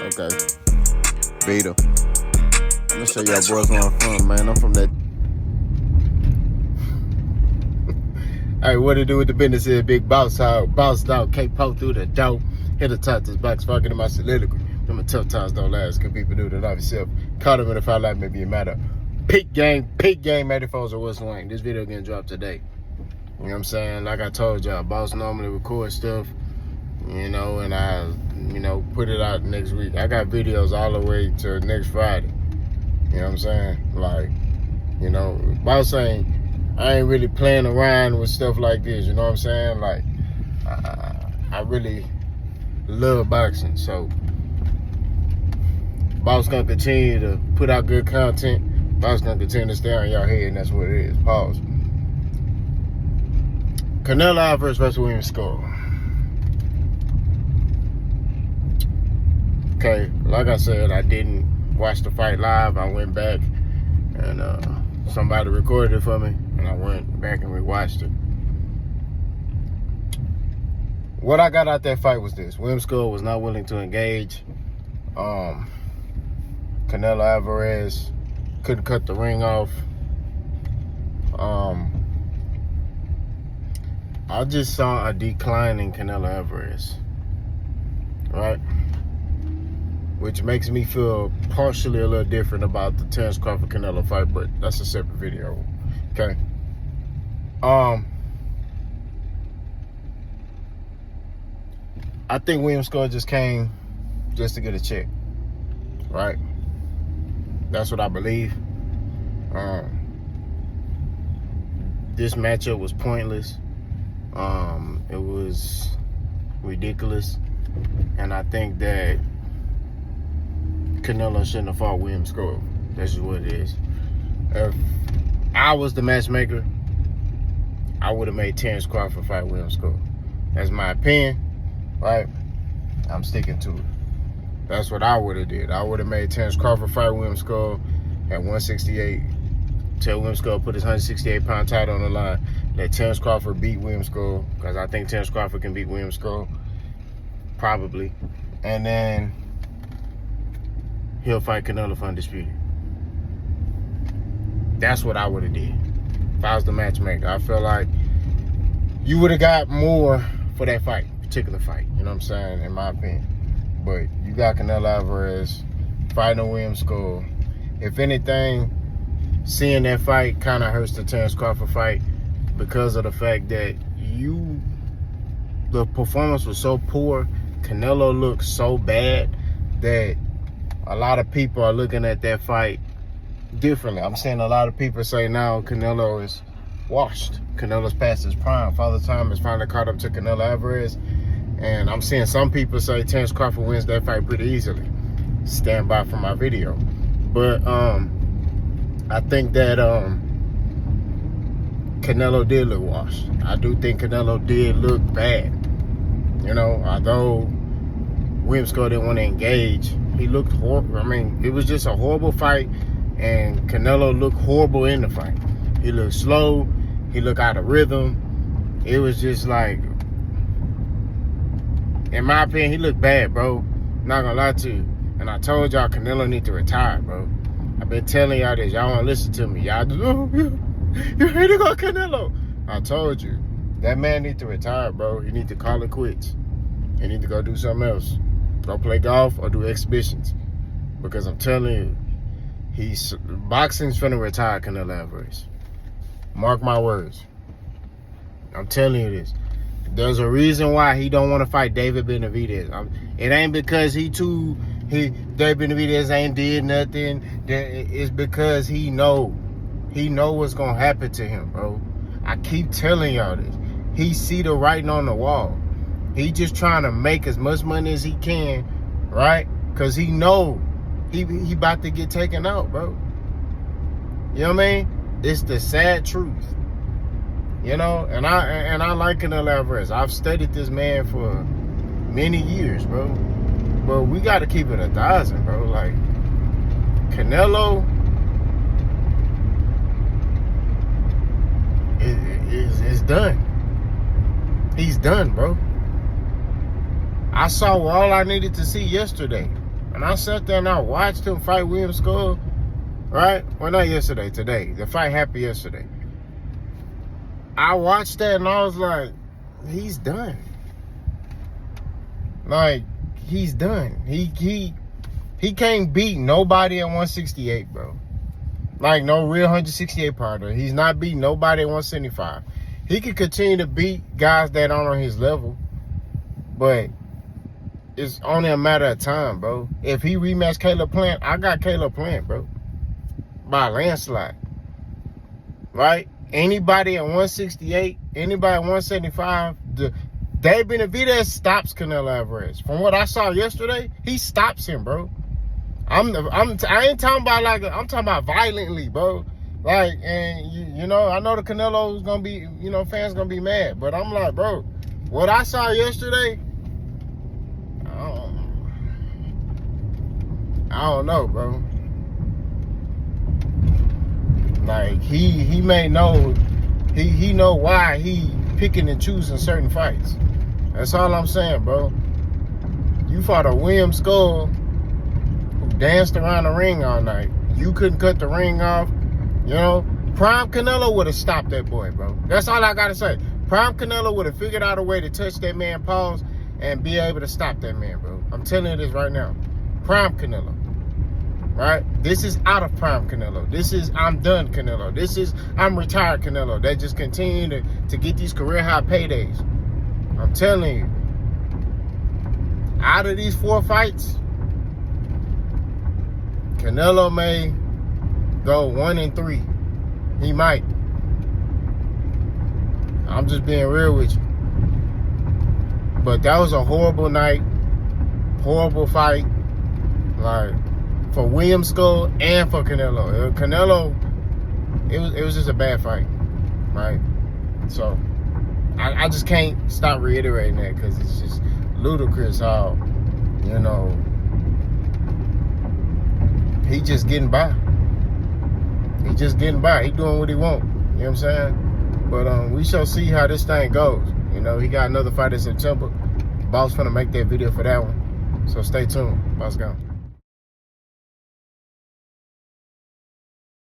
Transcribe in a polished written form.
Okay. Vita. I'm gonna show y'all boys where I'm from, man. I'm from that. Hey, what it do with the business is Big Boss Hog, Boss Dog, can't poke through the door. Hit the top this box, fucking in my soliloquy. Them tough times don't last. Can people do to love yourself? Caught them in the fight like maybe a matter. Peak game, 84s or what's Wayne. This video getting dropped today. You know what I'm saying? Like I told y'all, Boss normally record stuff, you know, and I, put it out next week. I got videos all the way to next Friday. You know what I'm saying? Like, Boss I ain't really playing around with stuff like this, you know what I'm saying? Like, I really love boxing, so Boss gonna continue to put out good content. Boss gonna continue to stay on y'all head, and that's what it is. Pause. Canelo Álvarez versus William Scull. Okay, like I said, I didn't watch the fight live. I went back and somebody recorded it for me, and I went back and rewatched it. What I got out that fight was this: William Scull was not willing to engage. Canelo Álvarez couldn't cut the ring off. I just saw a decline in Canelo Álvarez, right? Which makes me feel partially a little different about the Terence Crawford-Canelo fight, but that's a separate video, okay? I think William Scull just came just to get a check, right? That's what I believe. This matchup was pointless. It was ridiculous, and I think that Canelo shouldn't have fought William Scull. That's just what it is. If I was the matchmaker, I would have made Terence Crawford fight William Scull. That's my opinion, right? I'm sticking to it. That's what I would have did. I would have made Terence Crawford fight William Scull at 168. Tell William Scull put his 168-pound title on the line. Let Terence Crawford beat William Scull, because I think Terence Crawford can beat William Scull, probably. And then he'll fight Canelo for undisputed. That's what I would have did if I was the matchmaker. I feel like you would have got more for that fight, particular fight. You know what I'm saying? In my opinion. But you got Canelo Álvarez fighting William Scull. If anything, seeing that fight kind of hurts the Terence Crawford fight because of the fact that the performance was so poor. Canelo looked so bad that a lot of people are looking at that fight differently. I'm seeing a lot of people say now Canelo is washed. Canelo's past his prime. Father Time has finally caught up to Canelo Álvarez. And I'm seeing some people say Terence Crawford wins that fight pretty easily. Stand by for my video. But I think that Canelo did look washed. I do think Canelo did look bad. Although William Scull didn't want to engage, he looked horrible. I mean, it was just a horrible fight, and Canelo looked horrible in the fight. He looked slow. He looked out of rhythm. It was just like, in my opinion, he looked bad, bro. Not gonna lie to you. And I told y'all Canelo need to retire, bro. I've been telling y'all this. Y'all won't listen to me. Y'all just, you ready to go Canelo? I told you. That man need to retire, bro. He need to call it quits. He need to go do something else. Go play golf or do exhibitions. Because I'm telling you, boxing's finna retire Canelo Álvarez. Mark my words. I'm telling you this. There's a reason why he don't want to fight David Benavidez. It ain't because David Benavidez ain't did nothing. It's because he know what's gonna happen to him, bro. I keep telling y'all this. He see the writing on the wall. He just trying to make as much money as he can, right? Cause he know he about to get taken out, bro. You know what I mean? It's the sad truth. And I like Canelo Álvarez. I've studied this man for many years, bro. But we got to keep it 1,000, bro. Like, Canelo is done. He's done, bro. I saw all I needed to see yesterday. And I sat there and I watched him fight William Scull, right? Well, not yesterday, today. The fight happened yesterday. I watched that and I was like, he's done. Like, he's done. He can't beat nobody at 168, bro. Like, no real 168 partner. He's not beating nobody at 175. He could continue to beat guys that aren't on his level, but it's only a matter of time, bro. If he rematch Caleb Plant, I got Caleb Plant, bro, by a landslide, right? Anybody at 168, anybody at 175, Dave Benavidez stops Canelo Álvarez. From what I saw yesterday, he stops him, bro. I ain't talking about I'm talking about violently, bro. Like, and you know, I know the Canelo's gonna be, you know, fans gonna be mad, but I'm like, bro, what I saw yesterday, I don't know, bro. Like, he may know, he know why he picking and choosing certain fights. That's all I'm saying, bro. You fought a William Scull who danced around the ring all night. You couldn't cut the ring off. You know, Prime Canelo would have stopped that boy, bro. That's all I gotta say. Prime Canelo would have figured out a way to touch that man's paws and be able to stop that man, bro. I'm telling you this right now. Prime Canelo. Right? This is out of Prime Canelo. This is I'm done Canelo. This is I'm retired Canelo. That just continue to get these career high paydays. I'm telling you. Out of these 4 fights, Canelo may go 1-3. He might. I'm just being real with you. But that was a horrible night. Horrible fight. Like, for William Scull and for Canelo. Canelo, it was just a bad fight, right? So, I just can't stop reiterating that because it's just ludicrous how, you know, he just getting by. He just getting by. He doing what he want. You know what I'm saying? But we shall see how this thing goes. You know, he got another fight in September. Boss finna make that video for that one. So stay tuned. Boss gone.